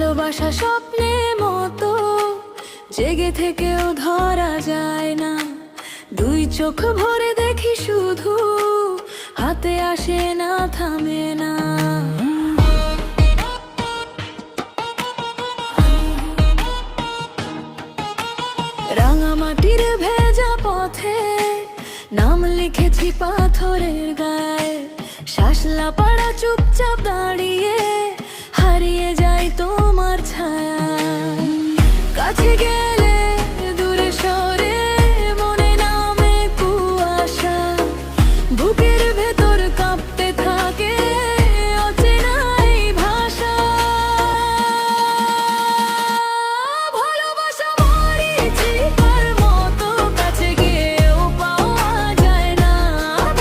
ভালোবাসা স্বপ্নের মতো জেগে থেকেও ধরা যায় না। দুই চোখ ভরে দেখি শুধু, হাতে আসে না, থামে না। রাঙামাটির ভেজা পথে নাম লিখেছি পাথরের গায়ে। শাসলা পাড়া চুপচাপ দাঁড়িয়ে হারিয়ে যায় তোমার ছায়া। কাছে গেলে দূরে সরে মনে নামে কুয়াশা। বুকের ভেতর কাঁপতে থাকে অচেনা এই ভাষা। ভালোবাসা মরীচিকার মতো কাছে গিয়েও পাওয়া যায় না।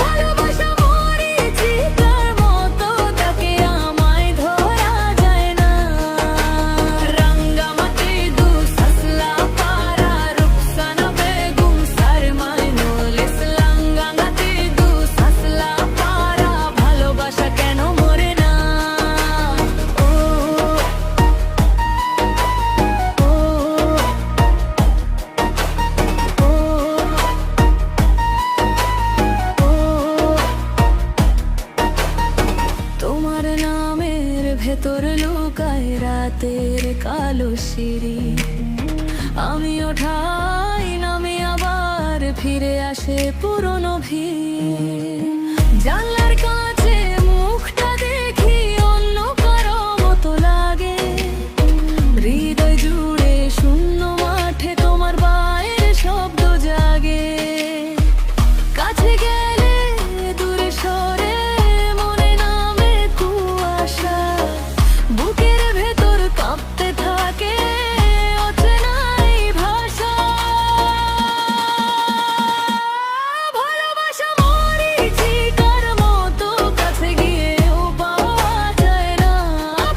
ভালোবাসা মরীচিকার মতো তাকে আমায় ধরা যায় না। রাঙ্গামাটি দু সাসলা পাড়া রুকসানা বেগম সারমাইনুল ইসলাম। রাঙ্গামাটি দু সাসলা পাড়া ভালোবাসা কেন মরে না? ও তোমার নামের ভেতর লুকায় রাতের কালো সিঁড়ি। আমি ওঠাই নামে আবার ফিরে আসে পুরনো ভিড়। জানলার কাছে মুখটা দেখি অন্য কারো মতো লাগে। হৃদয় জুড়ে শূন্য মাঠে তোমার পায়ের শব্দ জাগে। কাছে গেলে দূরে সরে মনে নামে কুয়াশা। বুকের ভেতর কাঁপতে থাকে অচেনা এই ভাষা। ভালোবাসা মরীচিকার মতো কাছে গিয়েও পাওয়া যায় না।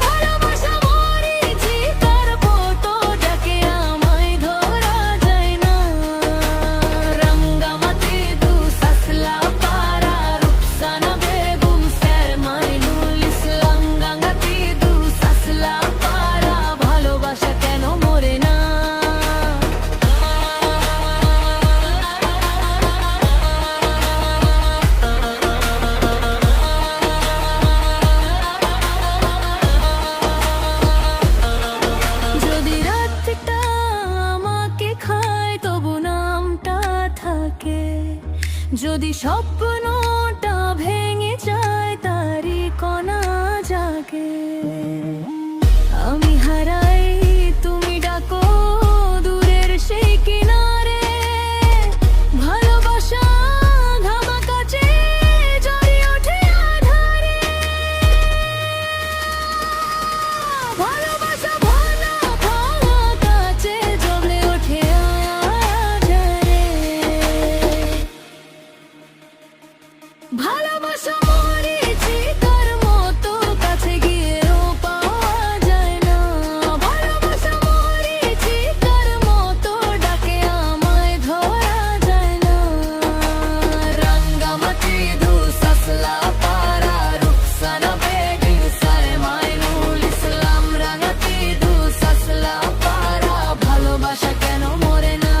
ভালোবাসা মরীচিকার মতো ডাকে আমায় ধরা যায় না। রাঙ্গামাটি দু সাসলা পাড়া রুকসানা বেগম সারমাইনুল ইসলাম। রাঙ্গামাটি দু সাসলা পাড়া ভালোবাসা কেন মরে না? যদি রাতটা আমাকে খায় তবু নামটা থাকে। যদি স্বপ্নটা ভেঙে যায় তারি কণা জাগে। আমি হারাই তুমি ডাকো দূরের সেই কিনারে। ভালোবাসা ধামাকাছে জ্বলে ওঠে আধারে। ভালোবাসা ভাঙা ভাঙা কাছে জ্বলে ওঠে আধারে। ভালোবাসা মরীচিকার মতো কাছে গিয়েও পাওয়া যায় না। ভালোবাসা মরীচিকার মতো ডাকে আমায় ধরা যায় না। রাঙ্গামাটি দু সাসলা পাড়া রুকসানা বেগম সারমাইনুল ইসলাম। রাঙ্গামাটি দু সাসলা পাড়া ভালোবাসা কেন মরে না?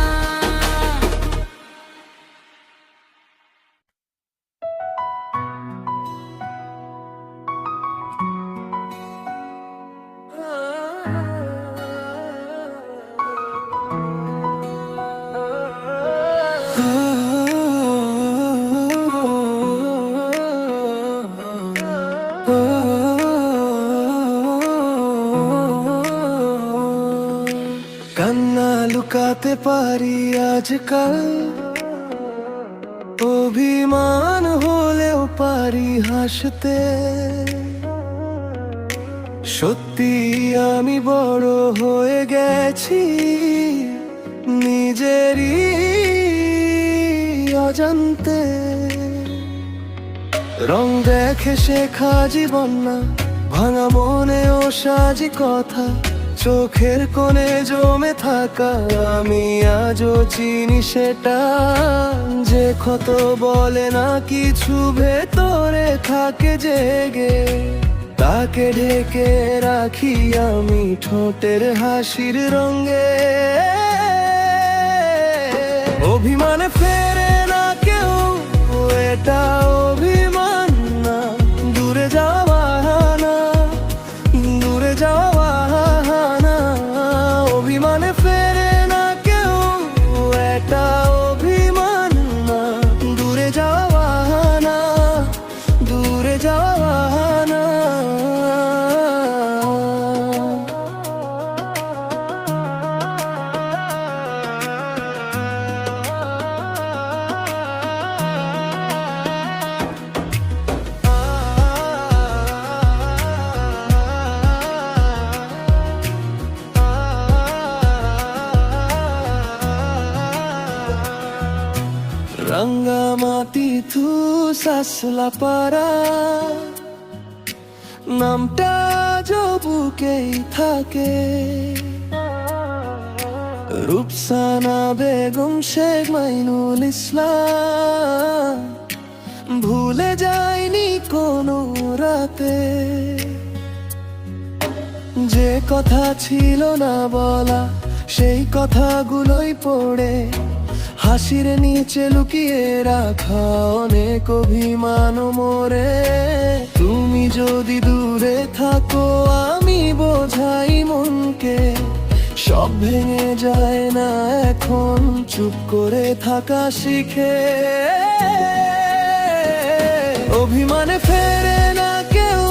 কান্না লুকাতে পারি আজকাল, অভিমান হলেও পারি হাসতে। সত্যি আমি বড় হয়ে গেছি নিজেরই অজান্তে। রং দেখে শেখা জীবন না, ভাঙা মনেও সাজি কথা। চোখের কোণে জমে থাকা আমি আজও চিনি সেটা। যে ক্ষত বলে না কিছু, ভেতরে থাকে জেগে। তাকে ঢেকে রাখি আমি ঠোঁটের হাসির রঙে। অভিমানে ফেরে না কেউ, এটা অভিমান না, দূরে যাওয়া বাহানা, দূরে যাওয়া বাহানা। অভিমানে ফেরে না কেউ, এটা অভিমান না, দূরে যাওয়া বাহানা, দূরে যাওয়া বাহানা। রাঙ্গামাটি থু সাসলা পারা, নামটা বুকেই থাকে। রূপসানা বেগম শেখ মাইনুল ইসলাম ভুলে যায়নি কোনো রাতে। যে কথা ছিল না বলা, সেই কথাগুলোই পড়ে হাসির নিচে লুকিয়ে রাখা অনেক অভিমান মোরে। তুমি যদি দূরে থাকো আমি বোঝাই মনকে, সব ভেঙে যায় না এখন চুপ করে থাকা শিখে। অভিমানে ফেরে না কেউ,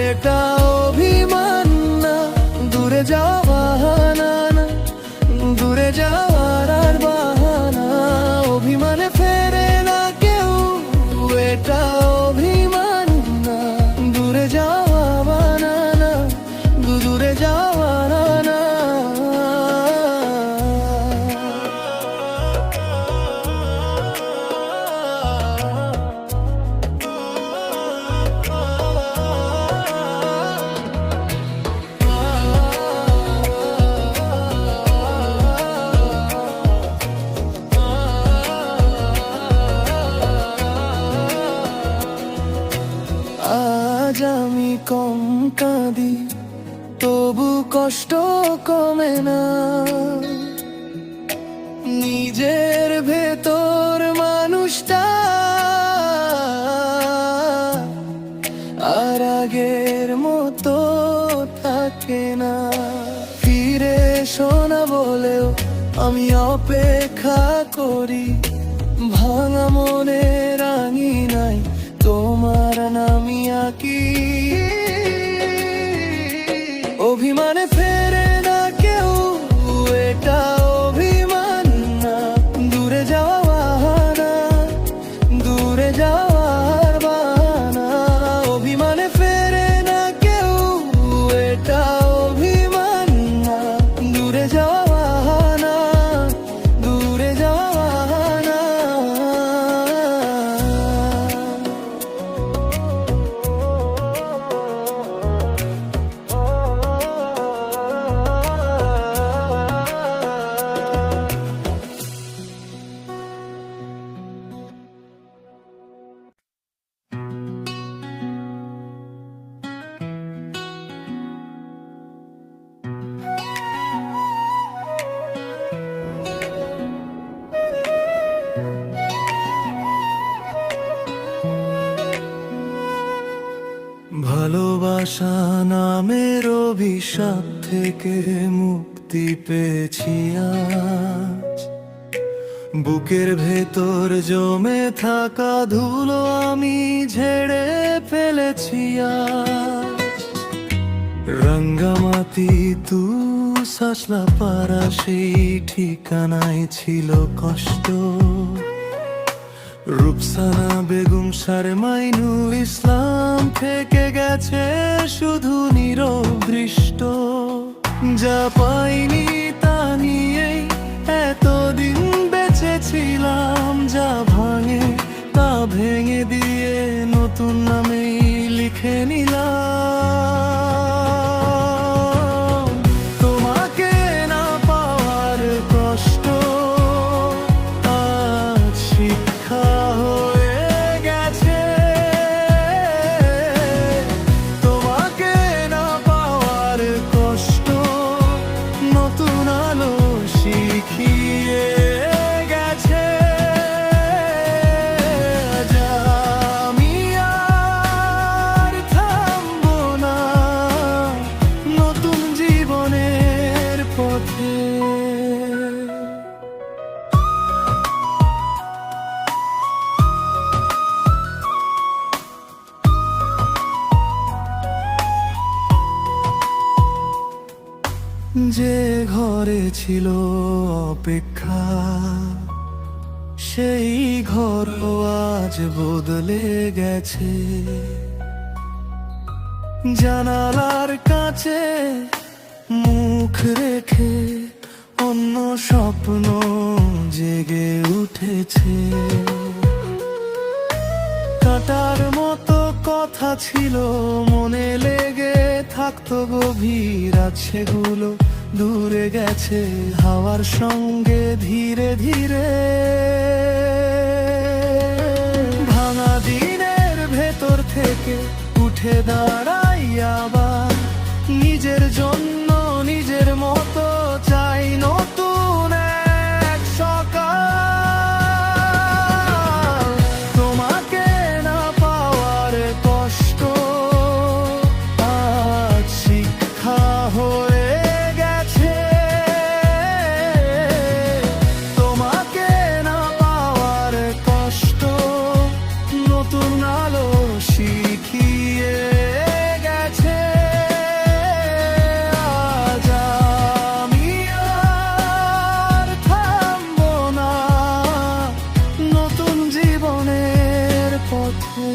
এটা অভিমান না, দূরে যাওয়া বাহানা না, দূরে যাওয়ার আর বাহানা। অভিমানে ফেরে না কেউ, এটা অভিমান না, দূরে যাওয়া বাহানা, দূরে যাওয়া বাহানা। আজ আমি কম কাঁদি, তবু কষ্ট কমে না। নিজের ভেতর মানুষটা আর আগের মতো থাকে না। ফিরে শোনা বলেও আমি অপেক্ষা করি, ভাঙা মনে রাঙি নাই তোমার নামি আঁকি। অভিমানে ফেরে না কেউ, এটা অভিমান না, দূরে যাওয়া বাহানা, দূরে যাওয়ার বাহানা। অভিমানে ফেরে না কেউ, এটা অভিমান না, দূরে যাওয়া বাহানা, দূরে যাওয়া বাহানা। ভালোবাসা নামের অভিশাপ থেকে মুক্তি পেয়েছি আজ। বুকের ভেতর জমে থাকা ধুলো আমি ঝেড়ে ফেলেছি আজ। রাঙ্গামাটি তু সাসলা পারা, সেই ঠিকানায় ছিল কষ্ট। রূপসানা বেগম সার মাইনুল ইসলাম থেকে গেছে শুধু নীরব দৃষ্ট। যা পাইনি তা নিয়েই এতদিন বেঁচেছিলাম, যা ভাঙে তা ভেঙে দিয়ে নতুন নামেই লিখে নিলাম। তোমাকে না পাওয়ার কষ্ট আজ শিক্ষা হয়ে গেছে। যে ঘরে ছিল অপেক্ষা, সেই ঘরও আজ বদলে গেছে। জানালার কাছে মুখ রেখে অন্য স্বপ্ন জেগে উঠেছে। কাটার মতো কথা ছিল মনে লেগে থাকতো গভীর, আজ সেগুলো দূরে গেছে হাওয়ার সঙ্গে ধীরে ধীরে। ভাঙা দিনের ভেতর থেকে উঠে দাঁড়াই আবার, নিজের জন্য নিজের মতো চাই নতুন এক সকাল। তোমাকে না পাওয়ার কষ্ট আজ শিক্ষা হয়ে গেছে। তোমাকে না পাওয়ার কষ্ট নতুন আলো শিখিয়ে গেছে। আজ আমি আর থামবো না নতুন জীবনের পথে।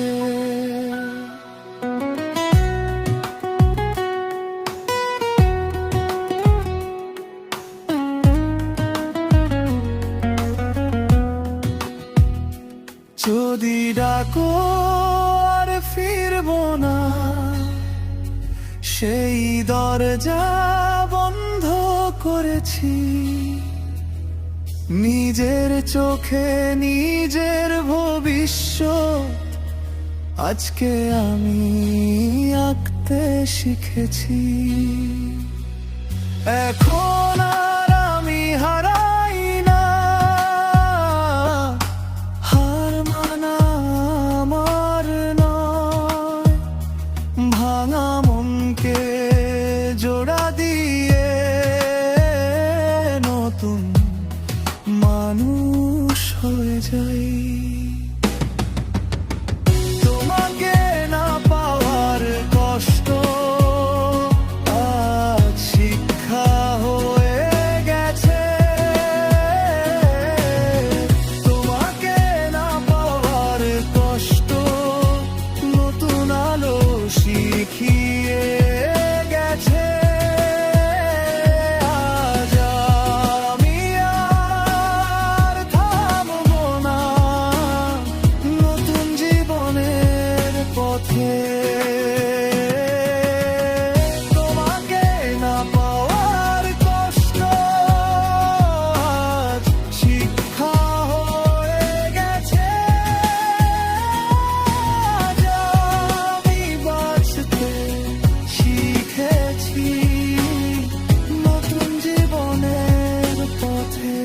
যদি ডাকো আর ফিরবো না, সেই দরজা বন্ধ করেছি। নিজের চোখে নিজের ভবিষ্যৎ আজকে আমি আঁকতে শিখেছি। এখন আর আমি হারাই না, হার মানা আমার নয়। ভাঙা মনকে জোড়া দিয়ে নতুন মানুষ হয়ে যাই। তোমাকে না পাওয়ার কষ্ট আজ শিক্ষা হয়ে গেছে। তোমাকে না পাওয়ার কষ্ট নতুন আলো শিখিয়ে গেছে। আজ আমি আর থামবো না নতুন জীবনের পথে। তোমাকে না পাওয়ার কষ্ট আজ শিক্ষা হয়ে গেছে। আজ আমি বাঁচতে শিখেছি নতুন জীবনের পথে।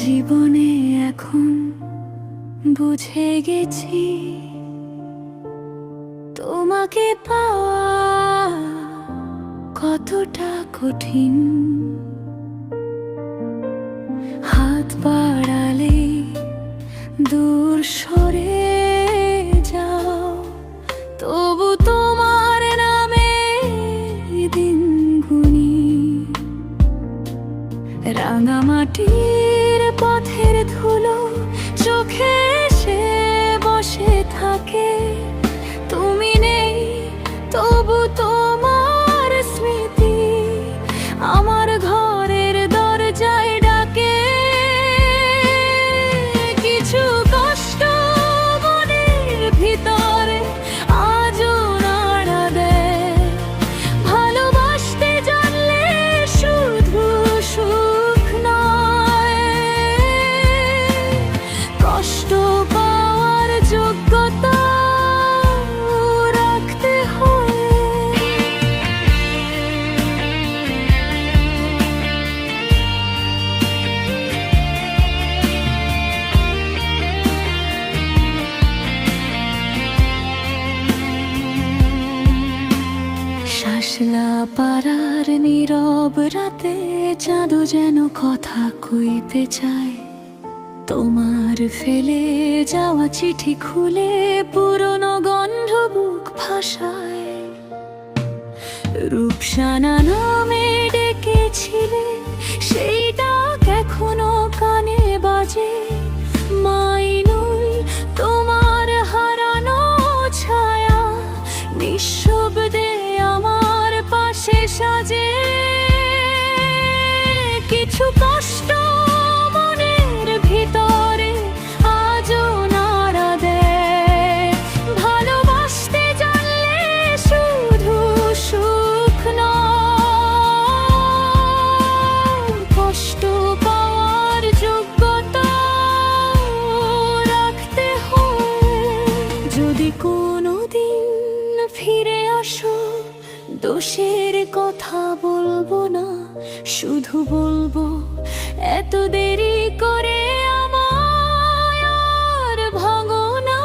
জীবনে এখন বুঝে গেছি, তোমাকে পাওয়া কতটা কঠিন। হাত বাড়ালে দূর সরে যাও, তবু তোমার নামে দিন গুনি। রাঙামাটির পথের ধুলো চোখে এসে বসে থাকে। তুমি নেই তবু তোমার স্মৃতি আমার ঘরের দরজায় ডাকে। কিছু কষ্ট মনের ভিতরে আজও নাড়ায়। শাসলা পাড়ার নীরব রাতে চাঁদো যেন কথা কইতে চায়, তোমার ফেলে যাওয়া চিঠি খুলে পুরনো গন্ধ বুক ভাষায়। রূপসানা নামে ডেকেছিলে, সেই ডাক এখনো কানে বাজে। মাইনুল তোমার হারানো ছায়া নিঃশব্দে আমার পাশে সাজে। কিছু কষ্ট মনের ভিতরে আজও নাড়া দেয়, ভালোবাসতে জানলে শুধু সুখ নয়, কষ্ট পাওয়ার যোগ্যতা রাখতে হয়। যদি কোনোদিন ফিরে আসো, দোষের কথা বলবো না, শুধু বলবো এত দেরি করে আমায় আর ভাঙো না।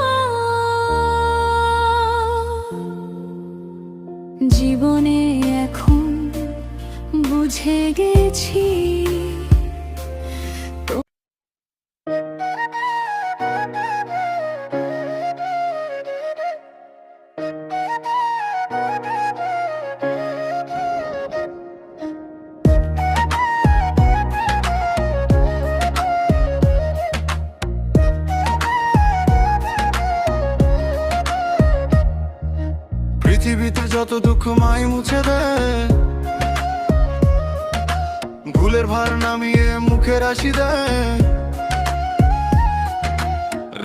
জীবনে এখন বুঝে গেছি, পৃথিবীতে যত দুঃখ মাই মুছে দে, ভুলের ভার নামিয়ে মুখের হাসি দে।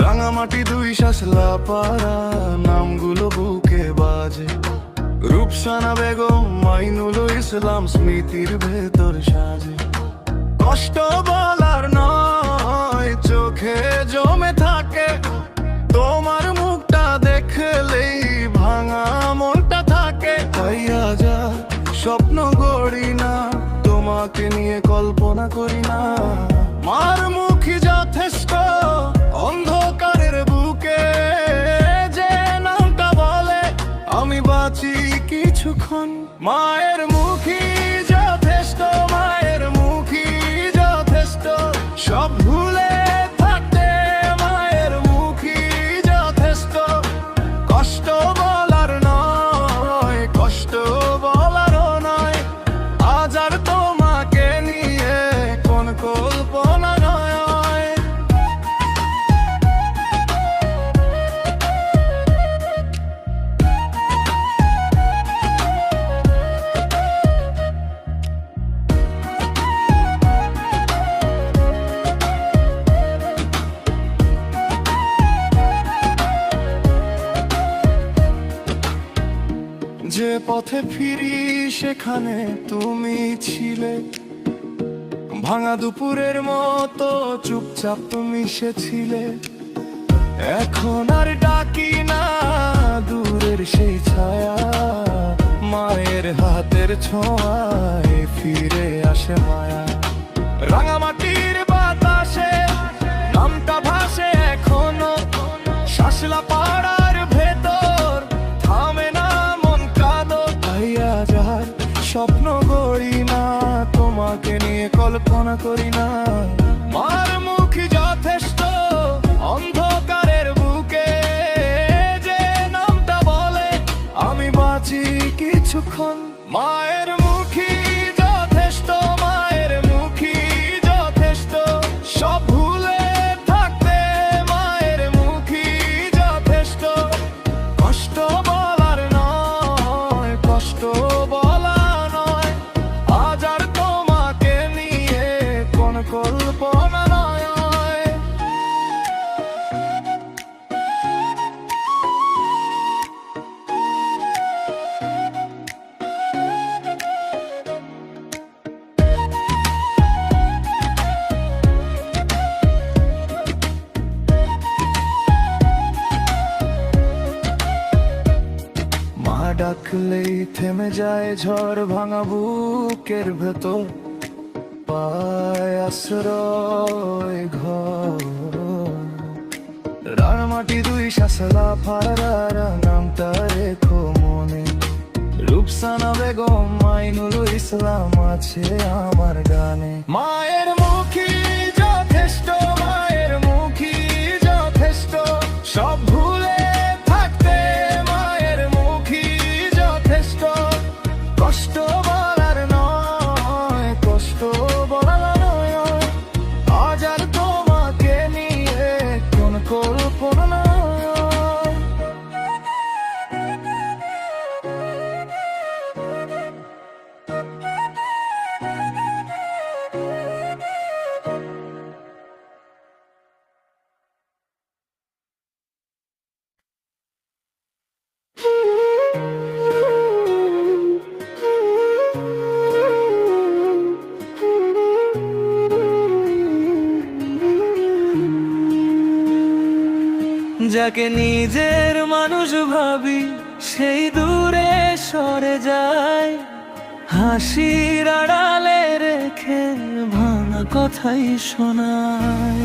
রাঙামাটি দুই শাসলা পাড়া নামগুলো বুকে বাজে। রূপসানা বেগম, মাইনুল ইসলাম স্মৃতির ভেতর সাজে। কষ্ট বলার নয়, চোখে জমে থাকে, তোমার মুখটা দেখলেই ভাঙা মনটা থাকে। ভাইয়া যা স্বপ্ন গড়ি না, তোমাকে নিয়ে কল্পনা করি না। মার মুখী যথেষ্ট, অন্ধকারের বুকে যে নামটা বলে আমি বাঁচি কিছুক্ষণ। মায়ের মুখী যথেষ্ট, মায়ের মুখী যথেষ্ট, সব ভুলে থাকতে মায়ের মুখী যথেষ্ট। কষ্ট বলার নয়, কষ্ট বলারও নয়, আজ আর তোমাকে নিয়ে কোন কল্পনা নয়। যে পথে ফিরি সেখানে তুমি ছিলে, ভাঙা দুপুরের মতো চুপচাপ তুমি সেছিলে। এখন আর ডাকি না দূরের সেই ছায়া, মায়ের হাতের ছোঁয়ায় ফিরে আসে মায়া। রাঙামাটির বাতাসে নামটা ভাসে এখনো, শাসলা পাড়ার ভেতর থামে না মন কাঁদো। ভাইয়া যার স্বপ্ন গড়ি না, তোমাকে নিয়ে কল্পনা করি না। মার মুখী যথেষ্ট, অন্ধকারের বুকে যে নামটা বলে আমি বাঁচি কিছুক্ষণ। মায়ের মুখী যথেষ্ট, মায়ের মুখী যথেষ্ট, সব ভুলে থাকতে মায়ের মুখী যথেষ্ট। কষ্ট বলার নয়, কষ্ট বলা নয়, আজ আর তোমাকে নিয়ে কোন কল্পনা নয়। মা ডাকলেই থেমে যায় ঝড় ভাঙা বুকের ভেতর, পায় আশ্রয় ঘর। রাঙামাটি দুই শাসলা পাড়ার নামটা রেখো মনে। রূপসানা বেগম, ইসলাম আছে আমার গানে। মায়ের মুখী যথেষ্ট, মায়ের মুখী যথেষ্ট, সব ভুলে থাকতে মায়ের মুখী যথেষ্ট। কষ্ট বলার নয়, কষ্ট বলার নয়, আজ আর তোমাকে নিয়ে কোন কল্পনা নয়। যাকে নিজের মানুষ ভাবি সেই দূরে সরে যায়, হাসির আড়ালে রেখে ভাঙা কথাই শোনায়।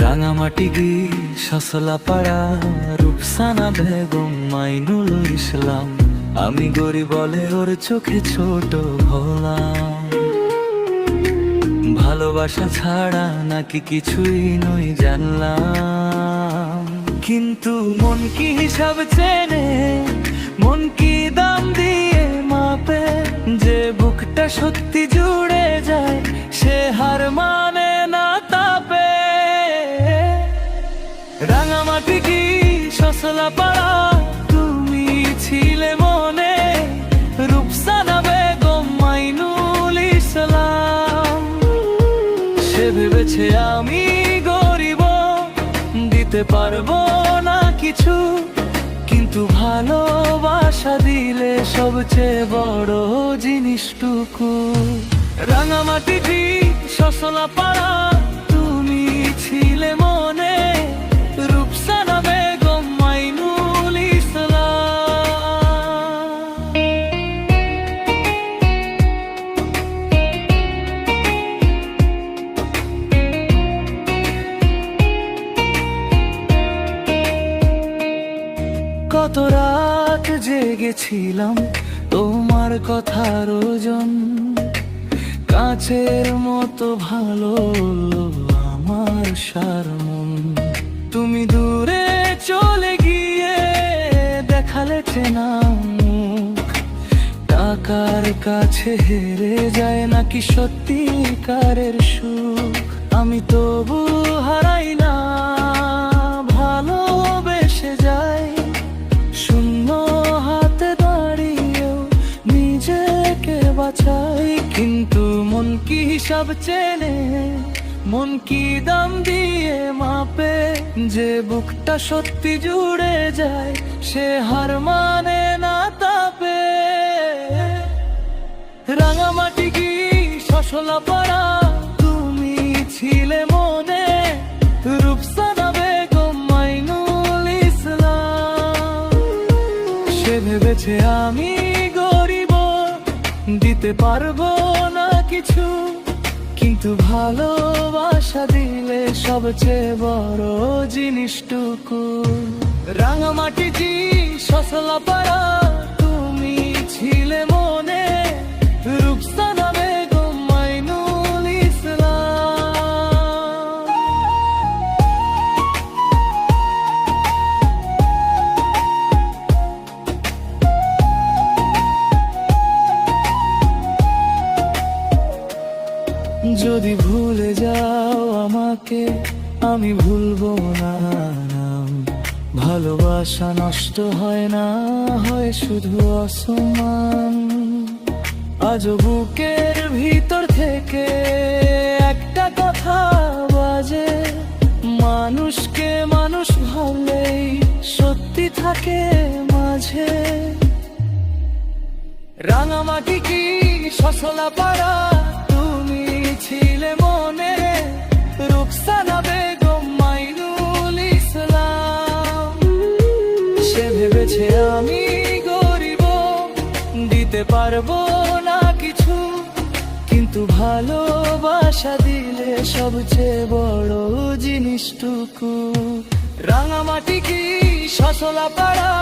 রাঙামাটি গি সসলা পাড়া রূপসানা বেগম মাইনুল ইসলাম, আমি গরিব বলে ওর চোখে ছোট হলাম। ভালোবাসা ছাড়া নাকি কিছুই নই জানলাম, কিন্তু মন কি হিসাব চেনে, মন কি দাম দিয়ে মাপে, যে বুকটা সত্যি জুড়ে যায় সে হার মানে না তাপে। রাঙামাটি কি সসলা পাড়া তুমি ছিলে মনে, রূপসানা বেগম মাইনুল ইসলাম। সে ভেবেছে আমি গরিব, দিতে পারবো না কিছু, কিন্তু ভালোবাসা দিলে সবচেয়ে বড় জিনিসটুকু। রাঙামাটি কি সসলা পাড়া তুমি ছিলে মনে, রূপসানা বেগম মাইনুল ইসলাম। কত রাত জেগেছিলাম তোমার কথার ওজন, কাছের মতো ভালো আমার সার মন। তুমি দূরে চলে গিয়ে দেখালে চেনা মুখ, টাকার কাছে হেরে যায় নাকি সত্যিকারের সুখ। আমি তবু হারাই না, ভালোবেসে যাই, শূন্য হাতে দাঁড়িয়েও নিজেকে বাঁচাই। কিন্তু মন কি হিসাব চেনে, মন কি দাম দিয়ে মাপে, যে বুকটা সত্যি জুড়ে যায় সে হার মানে না তাপে। রাঙামাটি কি সসলা পাড়া তুমি ছিলে মনে, রূপসানা বেগম মাইনুল ইসলাম। সে ভেবেছে আমি গরিব, দিতে পারবো না কিছু, কিন্তু ভালোবাসা দিলে সবচেয়ে বড় জিনিসটুকু। রাঙামাটি কি সসলা পাড়া তুমি ছিলে মনে, রূপসানা বেগম মাইনুল ইসলাম। যদি ভুলে যাও আমাকে আমি ভুলবো না নাম, ভালোবাসা নষ্ট হয় না, হয় শুধু অসম্মান। আজও বুকের ভিতর থেকে একটা কথা বাজে, মানুষকে মানুষ ভাবলেই সত্যি থাকে মাঝে। রাঙামাটি কি সসলা পাড়া তুমি ছিলে মনে, রূপসানা বেগম মাইনুল ইসলাম। সে ভেবেছে আমি গরিব, দিতে পারবো না কিছু, কিন্তু ভালোবাসা দিলে সবচেয়ে বড় জিনিসটুকু। রাঙামাটি কি শাসলা পাড়া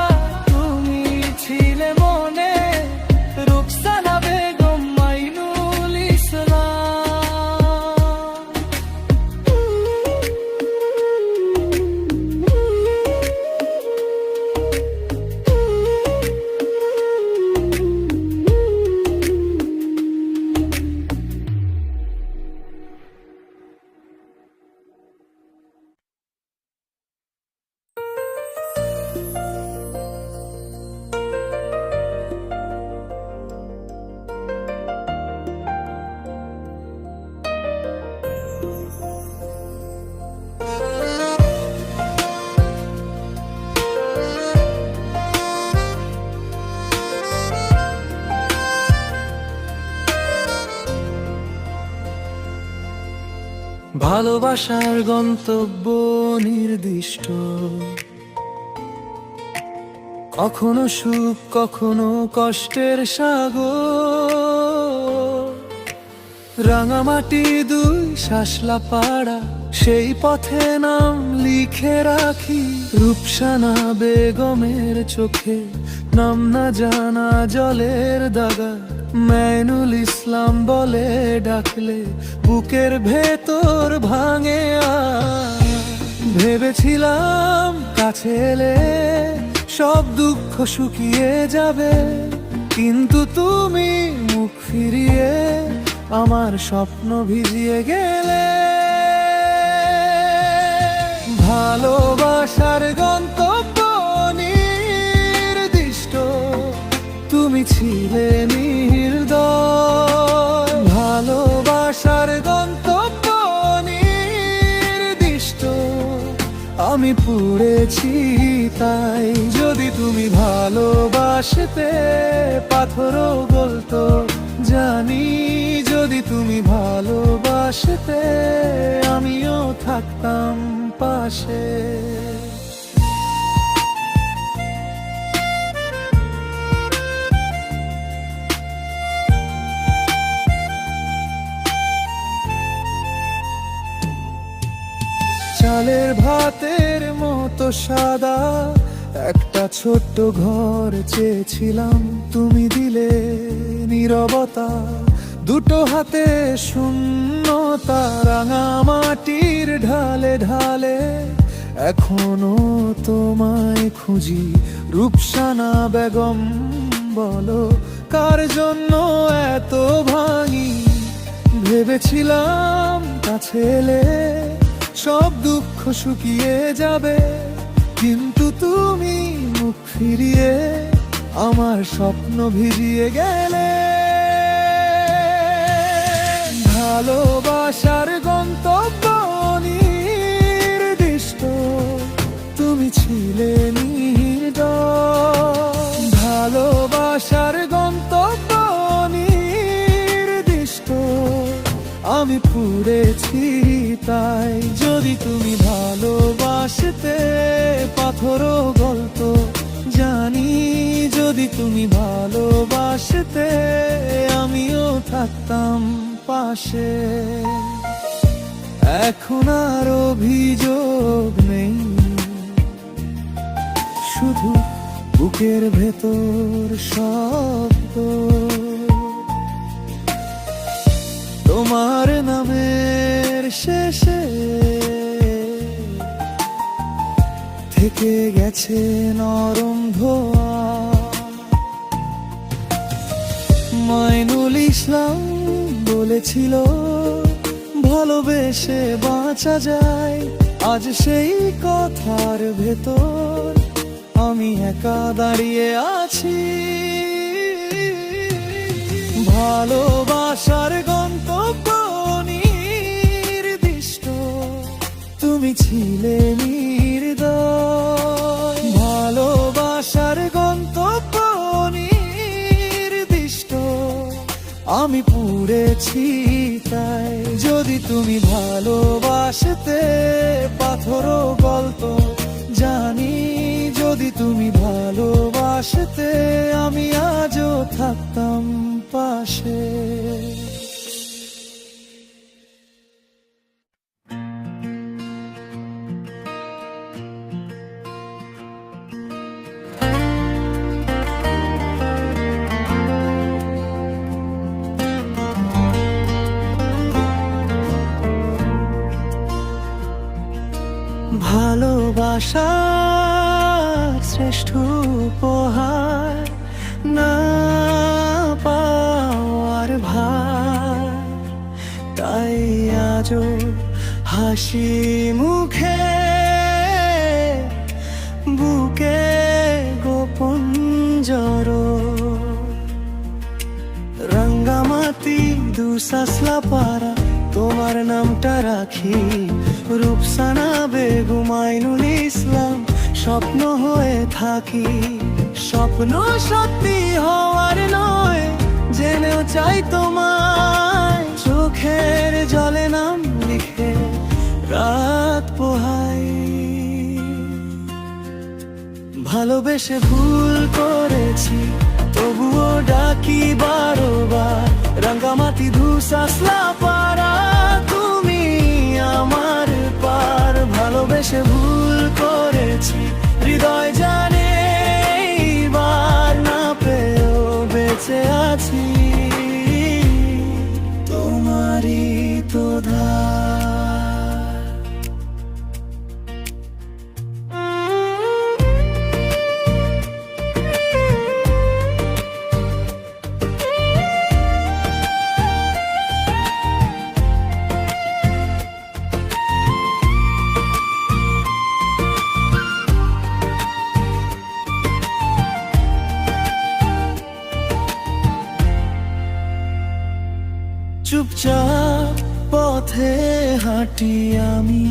তুমি ছিলে মনে, রুকসানা বেগম মাইনুল ইসলাম। ভালোবাসার গন্তব্য নির্দিষ্ট, কখনো সুখ কখনো কষ্টের সাগর। রাঙামাটি দুই শাসলা পাড়া, সেই পথে নাম লিখে রাখি। রূপসানা বেগমের চোখে নাম না জানা জলের দাগা, মাইনুল ইসলাম বলে ডাকলে বুকের ভেতর ভাঙে। ভেবেছিলাম কাছে এলে সব দুঃখ শুকিয়ে যাবে, কিন্তু তুমি মুখ ফিরিয়ে আমার স্বপ্ন ভিজিয়ে গেলে। ভালোবাসার গন্তব্য নির্দিষ্ট, তুমি ছিলে নির্দয়। ভালোবাসার গন্তব্য নির্দিষ্ট, আমি পুড়েছি তাই। যদি তুমি ভালোবাসতে পাথরও গলতো জানি, যদি তুমি ভালোবাসতে আমিও থাকতাম পাশে। চালের ভাতের মতো সাদা একটা ছোট্ট ঘর চেয়েছিলাম, তুমি দিলে নীরবতা। দুটো হাতে শূন্যতা, রাঙা মাটির ঢালে ঢালে এখনো তোমায় খুঁজি। রূপসানা বেগম বলো কার জন্য এত ভাঙি। ভেবেছিলাম কাছে এলে সব দুঃখ শুকিয়ে যাবে, কিন্তু তুমি মুখ ফিরিয়ে আমার স্বপ্ন ভিজিয়ে গেলে। ভালোবাসার গন্তব্য নির্দিষ্ট, তুমি ছিলে নির্দয়। ভালোবাসার গন্তব্য নির্দিষ্ট, আমি পুড়েছি তাই। যদি তুমি ভালোবাসতে পাথরও গলতো জানি, যদি তুমি ভালোবাসতে আমিও থাকতাম পাশে। এখন আর অভিযোগ নেই, শুধু বুকের ভেতর শব্দ তোমার নামের শেষে থেকে গেছে নরম ধোয়া। মাইনুল ইসলাম বলেছিল ভালোবেসে বাঁচা যায়, আজ সেই কথার ভেতর আমি একা দাঁড়িয়ে আছি। ভালোবাসার গন্তব্য নির্দিষ্ট, তুমি ছিলে নির্দয়। ভালোবাসার গন্তব্য নির্দিষ্ট, আমি পুড়েছি তাই। যদি তুমি ভালোবাসতে পাথরও গলতো জানি, যদি তুমি ভালোবাসতে আমি আজও থাকতাম পাশে। ভালোবাসার শ্রেষ্ঠ উপহার না পাওয়ার ভার, তাই আজও হাসি মুখে বুকে গোপন জড়ো। রাঙ্গামাটি দুসাসলা পাড়া তোমার নামটা রাখি, রূপসানা বেগম আইনুল ইসলাম স্বপ্ন হয়ে থাকি। স্বপ্ন সত্যি হওয়ার নয়, জেনেও চাই তোমায়, চোখের জলে নাম লিখে রাত পোহাই। ভালোবেসে ভুল করেছি তবুও ডাকি বারবার, রাঙ্গামাটি ধুসাসলা পাড়া তুমি আমার পার। ভালোবেসে ভুল করেছি হৃদয় জানে, এইবার না পেয়েও বেঁচে আছি, তোমারই তো ধার। চুপচাপ পথে হাঁটি আমি,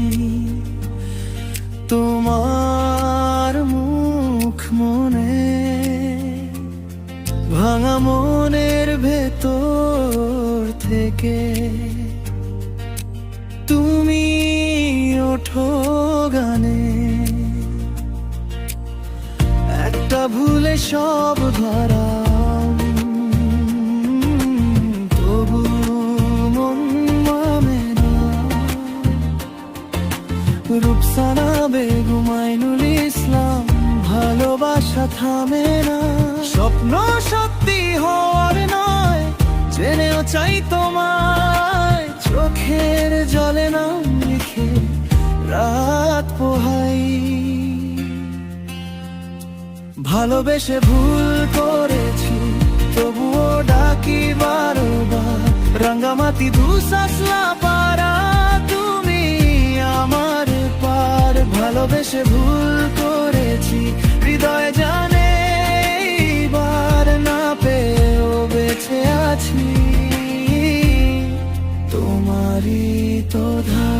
তোমার মুখ মনে, ভাঙা মনের ভেতর থেকে তুমি ওঠো গানে। একটা ভুলে সব ধরা, রূপসানা বেগম আইনুল ইসলাম ভালোবাসা থামে না। স্বপ্ন সত্যি হওয়ার নয়, জেনেও চাই তোমায়, চোখের জলে নাম লিখে রাত পোহাই। ভালোবেসে ভুল করেছি তবুও ডাকি বারবার, রাঙ্গামাটি ধুসাসলা পাড়া তুমি আমার পার। ভালোবেসে ভুল করেছি হৃদয় জানে, এইবার না পেয়েও বেঁচে আছি, তোমারই তো ধার।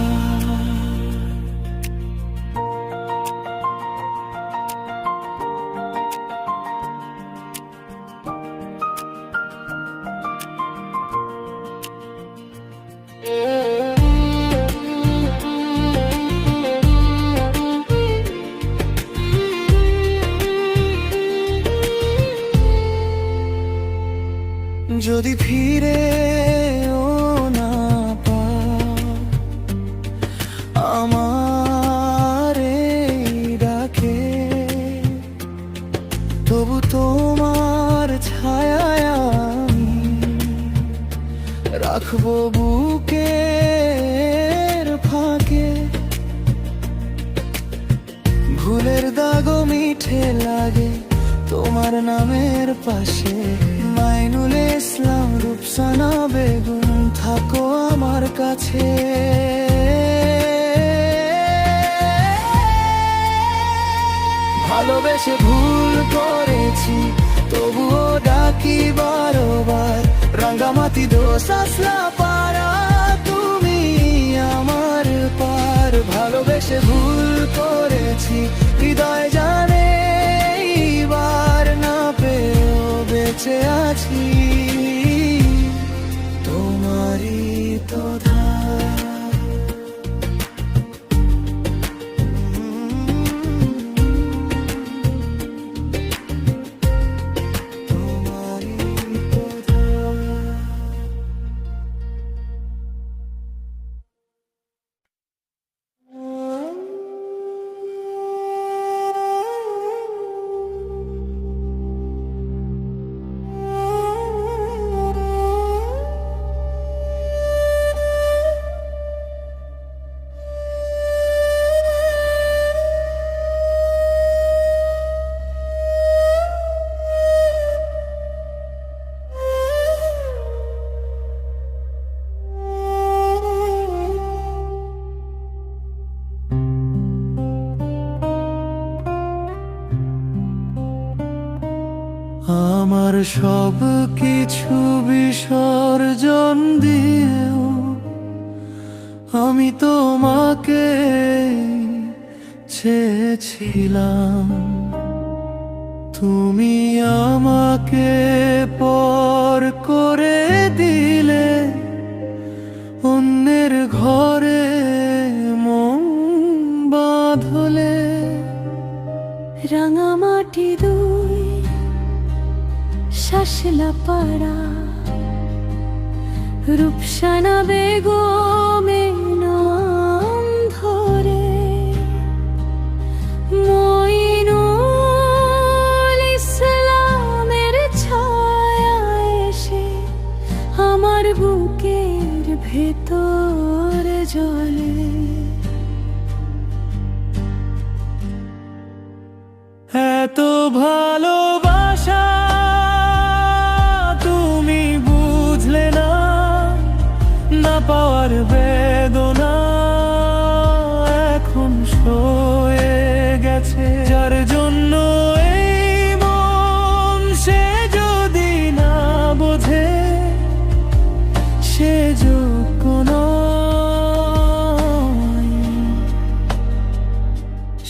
যদি ফিরে ও না পাও আমার এই ডাকে, তবু তোমার ছায়ায় আমি রাখবো বুকের ফাঁকে। ভুলের দাগও মিঠে লাগে তোমার নামের পাশে, আইনুল ইসলাম রূপসানা বেগম থাকো আমার কাছে। ভালোবেসে ভুল করেছি তবুও ডাকি বারবার, রাঙ্গামাটি ধুসাসলা পাড়া তুমি আমার পার। ভালোবেসে ভুল করেছি হৃদয় জানে, এইবার না পেয়েও বেঁচে আছি, তোমারই তো ধার। তোমারই তো ধার। আমার সব কিছু বিসর্জন দিয়েও আমি তোমাকে চেয়েছিলাম। তুমি আমাকে পর করে দিলে, অন্যের ঘরে মন বাঁধলে। রাঙামাটি দুই শাসলা পাড়া, রূপসানা বেগমের নাম ধরে মঈনুল ইসলামের ছায়া এসে আমার বুকের ভেতর জ্বলে। এত ভালোবাসা তুমি বুঝলে না, না পাওয়ার বেদনা এখন সয়ে গেছে। যার জন্য এই মন, সে যদি না বোঝে, সে যোগ্য নয়,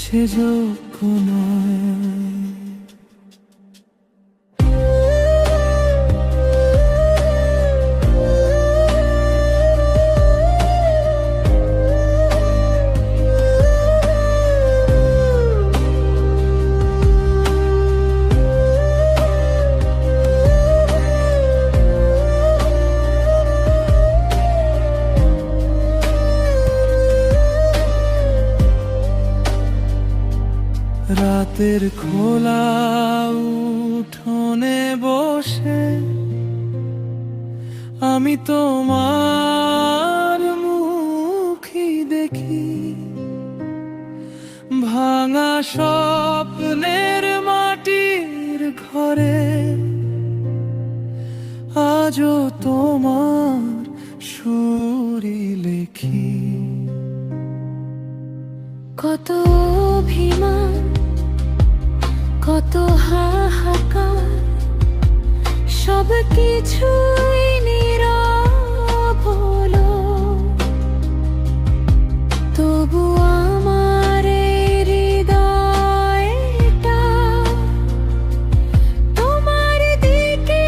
সে যোগ্য নয়। রাতের খোলা উঠোনে বসে আমি তোমার মুখই দেখি। ভাঙা স্বপ্নের মাটির ঘরে আজও তোমার সুরই লেখি। কত অভিমান, কত হাহাকার, সব কিছুই নীরব হলো। তবু আমার এই হৃদয়টা তোমার দিকে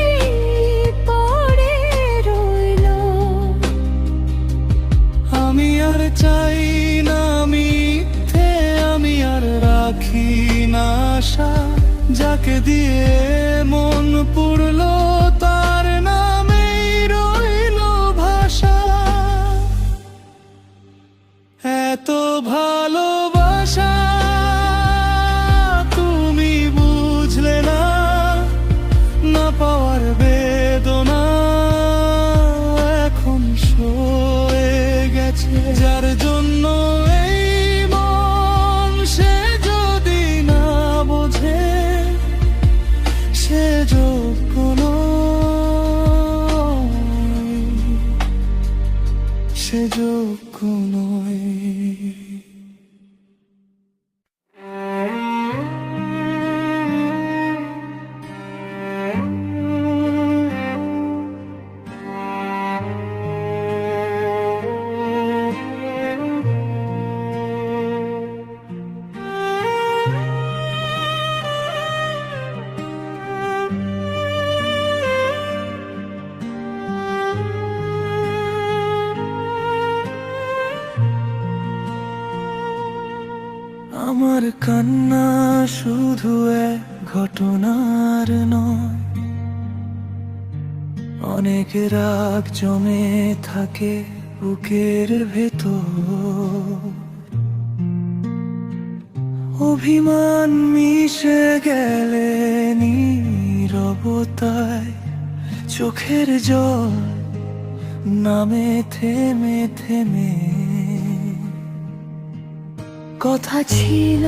পড়ে রইলো। আমি আর চাই না মিথ্যে, আমি আর রাখি না আশা। যাকে দিয়ে মন পুরলো, তার নামেই রইল ভাষা। এত ভালোবাসা তুমি বুঝলে না, না পাওয়ার বেদনা এখন সয়ে গেছে। যার জন্য এই মন, সে যদি না বোঝে, সে যোগ্য নয়, সে যোগ্য নয়। আমার কান্না শুধু এক ঘটনার নয়, অনেক রাগ জমে থাকে বুকের ভেতর। অভিমান মিশে গেলে নীরবতায় চোখের জল নামে থেমে থেমে। কথা ছিল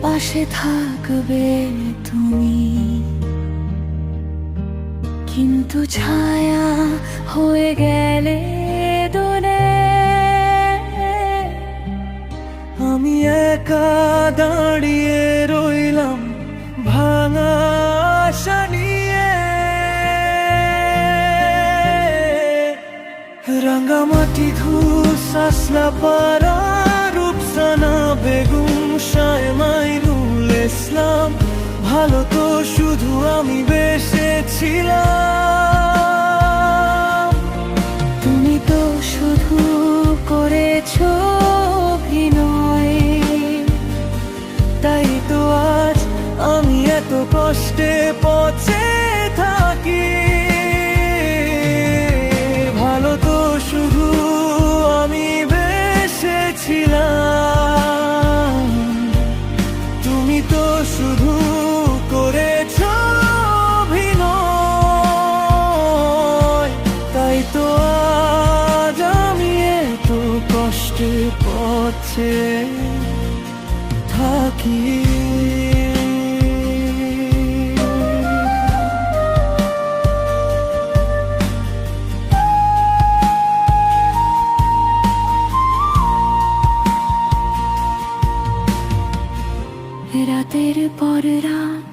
পাশে থাকবে তুমি, কিন্তু ছায়া হয়ে গেলে দূরে। আমি একা দাঁড়িয়ে রইলাম ভাঙা আশা নিয়ে। সাসলাপাড়া রূপসানা বেগম শায়মাইনুল ইসলাম, ভালো তো শুধু আমি বেসেছিলাম। তুমি তো শুধু করেছো অভিনয়, তাই তো আজ আমি এত কষ্টে পচে থাকি। ভালো তো শুধু আমি বেসেছিলাম, তুমি তো শুধু করেছো অভিনয়, তাই তো আজ আমি এত কষ্টে পচে থাকি। রাতের পর রাত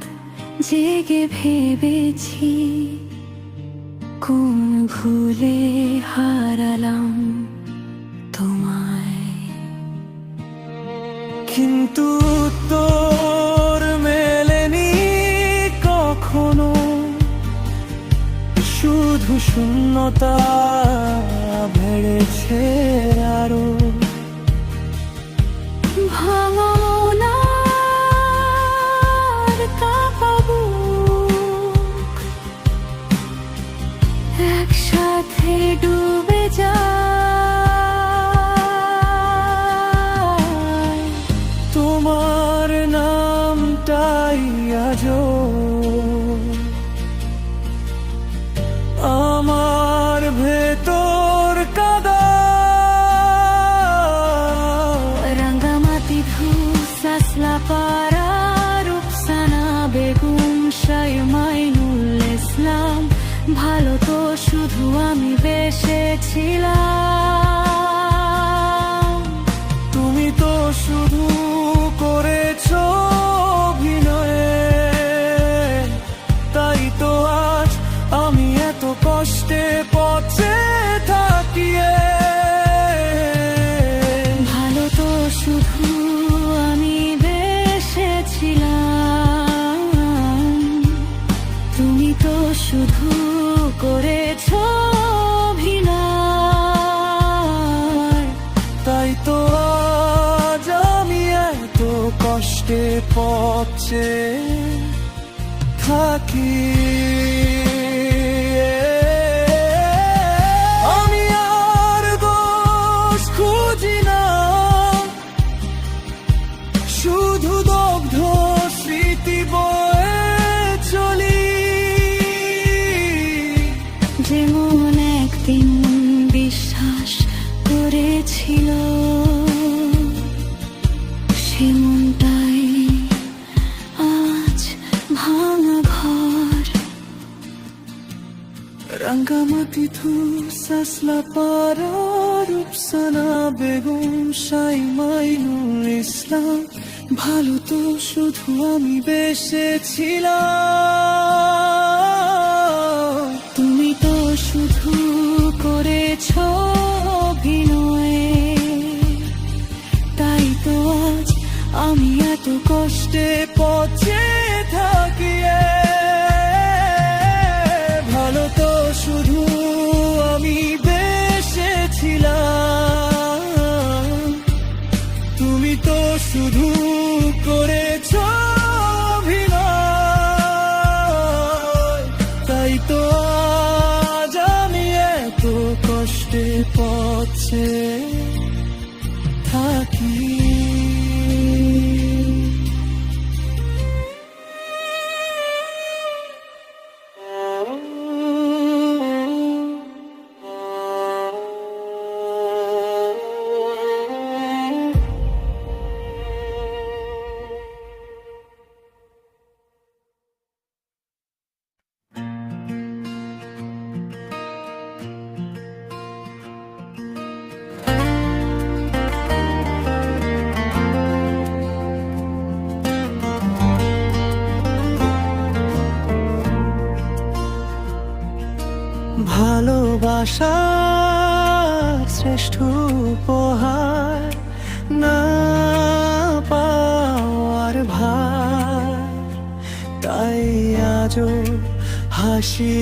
জেগে ভেবেছি কোন ভুলে হারালাম তোমায়, কিন্তু তোর মেলেনি কখনো, শুধু শূন্যতা বেড়েছে আরো। ভাঙা মন আর কাঁপা বুক একসাথে ডুবে যায়, তোমার নামটাই আজও আমার ভেতর কাদা। রাঙ্গামাটি ধূস সাসলাপাড়া রূপসানা বেগম শায়মাইনুল ইসলাম, ভালো তো শুধু আমি বেসেছিলাম। তুমি তো শুধু করেছো অভিনয়ে, তাই তো আজ আমি এত কষ্টে পচে থাকি। ভালো তো শুধু আমি বেসেছিলাম, তুমি তো শুধু করেছো অভিনয়, তাই তো আজ আমি এত কষ্টে পচে থাকি। আমি আর দোষ খুঁজি না, শুধু দগ্ধ স্মৃতি বয়ে চলি। যেমন একদিন বিশ্বাস করেছিল সেমনটাই আজ ভাঙা ঘর। রাঙ্গামাটি ধূস সাসলাপাড়া রূপসানা বেগম শায়মাইনুল ইসলাম, ভালো তো শুধু আমি বেসেছিলাম। তুমি তো শুধু করেছো অভিনয়, তাই তো আজ আমি এত কষ্টে পচে থাকি। ভালো তো শুধু আমি বেসেছিলাম, তুমি তো শুধু করেছো অভিনয়, তাই তো আজ আমি এত কষ্টে পচে থাকি। ভালোবাসার শ্রেষ্ঠ উপহার, না পাওয়ার ভার। তাই আজও হাসি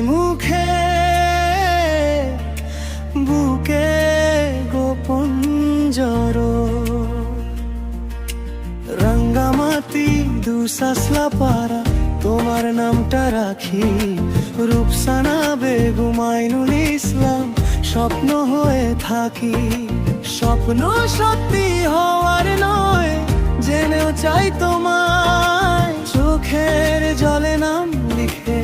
মুখে বুকে গোপন জড়ো। রাঙ্গামাটি দুসাসলা পাড়া তোমার নামটা রাখি, রূপসানা বেগম আইনুল ইসলাম স্বপ্ন হয়ে থাকি। স্বপ্ন সত্যি হওয়ার নয়, জেনেও চাই তোমায়, চোখের জলে নাম লিখে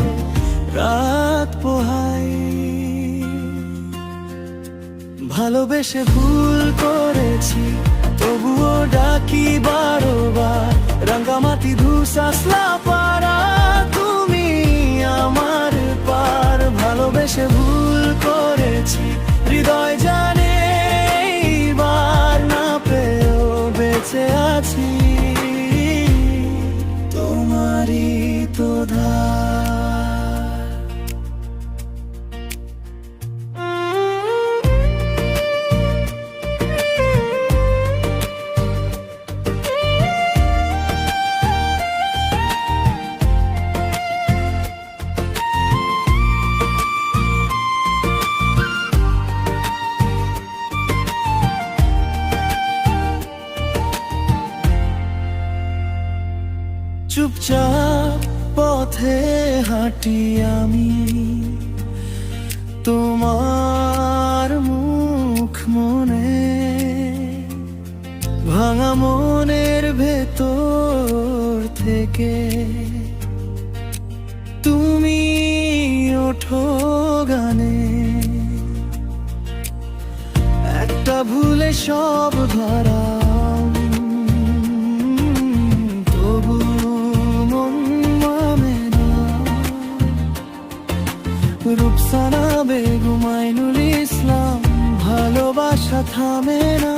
রাত পোহাই। ভালোবেসে ভুল করেছি তবুও ডাকি বারবার, রাঙ্গামাটি ধুসাসলা পাড়া তুমি আমার পার। ভালোবেসে ভুল করেছি হৃদয় জানে, এইবার না পেয়েও বেঁচে আছি, তোমারই তো ধার। চুপচাপ পথে হাঁটি আমি, তোমার মুখ মনে, ভাঙা মনের ভেতর থেকে তুমি ওঠো গানে। একটা ভুলে সব ধরা, রূপসানা বেগম আইনুল ইসলাম ভালোবাসা থামে না।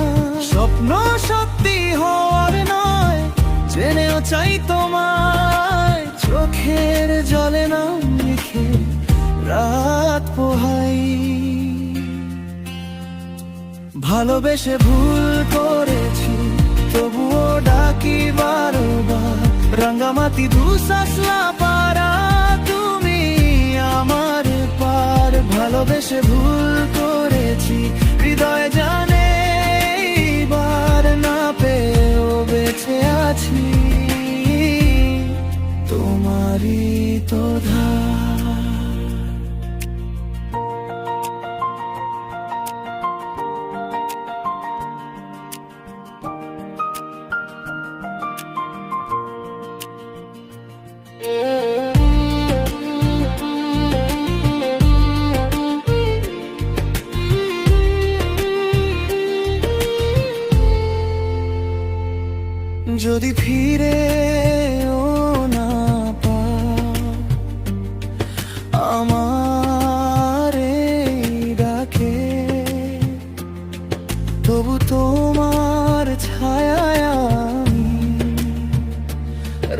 স্বপ্ন সত্যি হওয়ার নয়, জেনেও চাই তোমায়, চোখের জলে নাম লিখে রাত পোহাই। ভালোবেসে ভুল করেছি তবুও ডাকি বারবার, রাঙ্গামাটি ধুসাসলা পাড়া তুমি আমার পার। ভালোবেসে ভুল করেছি হৃদয় জানে, এইবার না পেয়েও বেঁচে আছি, তোমারই তো ধার। যদি ফিরে না পাও আমার এই ডাকে, তবু তোমার ছায়ায় আমি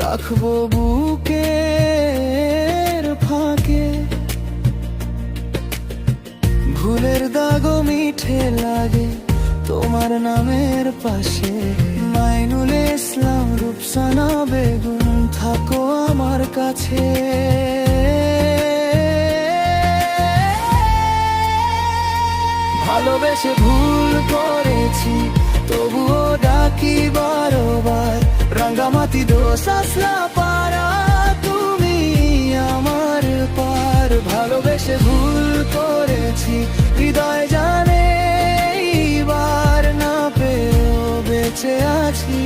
রাখবো বুকের ফাঁকে। ভুলের দাগও মিঠে লাগে তোমার নামের পাশে, আইনুল ইসলাম রূপসানা বেগম থাকো আমার কাছে। ভালোবেসে ভুল করেছি তবুও ডাকি বারবার, রাঙ্গামাটি ধুসাসলা পাড়া তুমি আমার পার। ভালোবেসে ভুল করেছি হৃদয় জানে, এইবার না পেয়েও বেঁচে আছি।